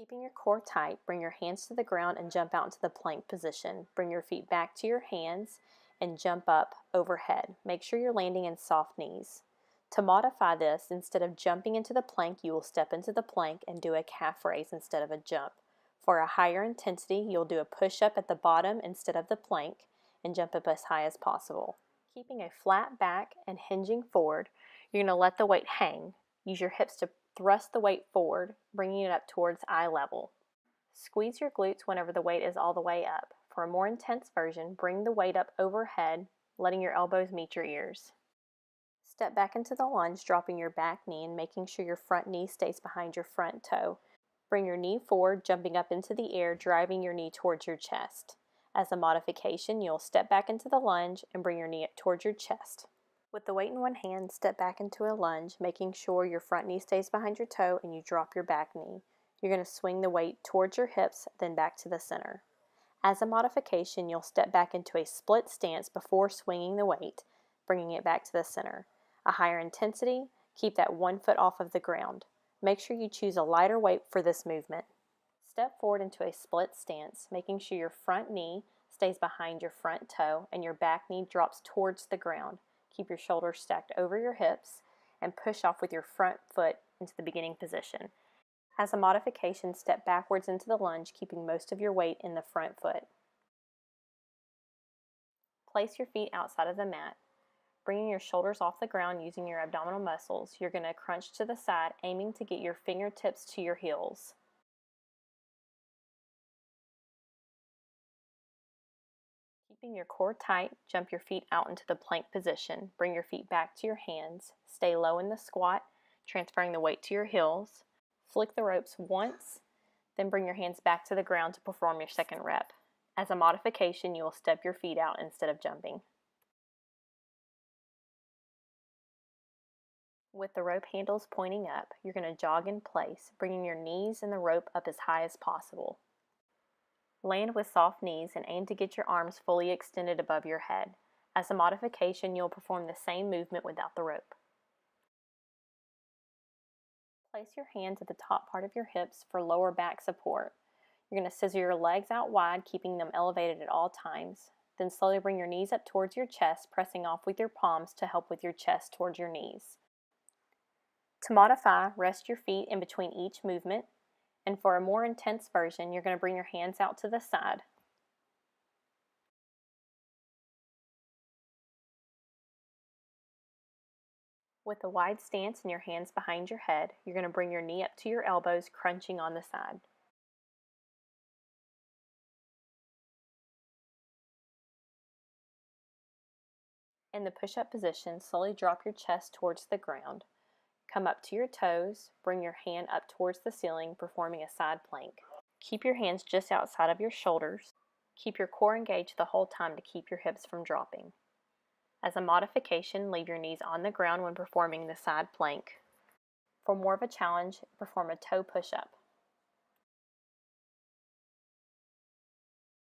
Keeping your core tight, bring your hands to the ground and jump out into the plank position. Bring your feet back to your hands and jump up overhead. Make sure you're landing in soft knees. To modify this, instead of jumping into the plank, you will step into the plank and do a calf raise instead of a jump. For a higher intensity, you'll do a push-up at the bottom instead of the plank and jump up as high as possible. Keeping a flat back and hinging forward, you're going to let the weight hang. Use your hips to thrust the weight forward, bringing it up towards eye level. Squeeze your glutes whenever the weight is all the way up. For a more intense version, bring the weight up overhead, letting your elbows meet your ears. Step back into the lunge, dropping your back knee and making sure your front knee stays behind your front toe. Bring your knee forward, jumping up into the air, driving your knee towards your chest. As a modification, you'll step back into the lunge and bring your knee up towards your chest. With the weight in one hand, step back into a lunge, making sure your front knee stays behind your toe and you drop your back knee. You're going to swing the weight towards your hips, then back to the center. As a modification, you'll step back into a split stance before swinging the weight, bringing it back to the center. A higher intensity, keep that 1 foot off of the ground. Make sure you choose a lighter weight for this movement. Step forward into a split stance, making sure your front knee stays behind your front toe and your back knee drops towards the ground. Keep your shoulders stacked over your hips and push off with your front foot into the beginning position. As a modification, step backwards into the lunge, keeping most of your weight in the front foot. Place your feet outside of the mat. Bringing your shoulders off the ground using your abdominal muscles, you're going to crunch to the side, aiming to get your fingertips to your heels. Keeping your core tight, jump your feet out into the plank position. Bring your feet back to your hands. Stay low in the squat, transferring the weight to your heels. Flick the ropes once, then bring your hands back to the ground to perform your second rep. As a modification, you will step your feet out instead of jumping. With the rope handles pointing up, you're going to jog in place, bringing your knees and the rope up as high as possible. Land with soft knees and aim to get your arms fully extended above your head. As a modification, you'll perform the same movement without the rope. Place your hands at the top part of your hips for lower back support. You're going to scissor your legs out wide, keeping them elevated at all times. Then slowly bring your knees up towards your chest, pressing off with your palms to help with your chest towards your knees. To modify, rest your feet in between each movement, and for a more intense version, you're going to bring your hands out to the side. With a wide stance and your hands behind your head, you're going to bring your knee up to your elbows, crunching on the side. In the push-up position, slowly drop your chest towards the ground. Come up to your toes, bring your hand up towards the ceiling, performing a side plank. Keep your hands just outside of your shoulders. Keep your core engaged the whole time to keep your hips from dropping. As a modification, leave your knees on the ground when performing the side plank. For more of a challenge, perform a toe push-up.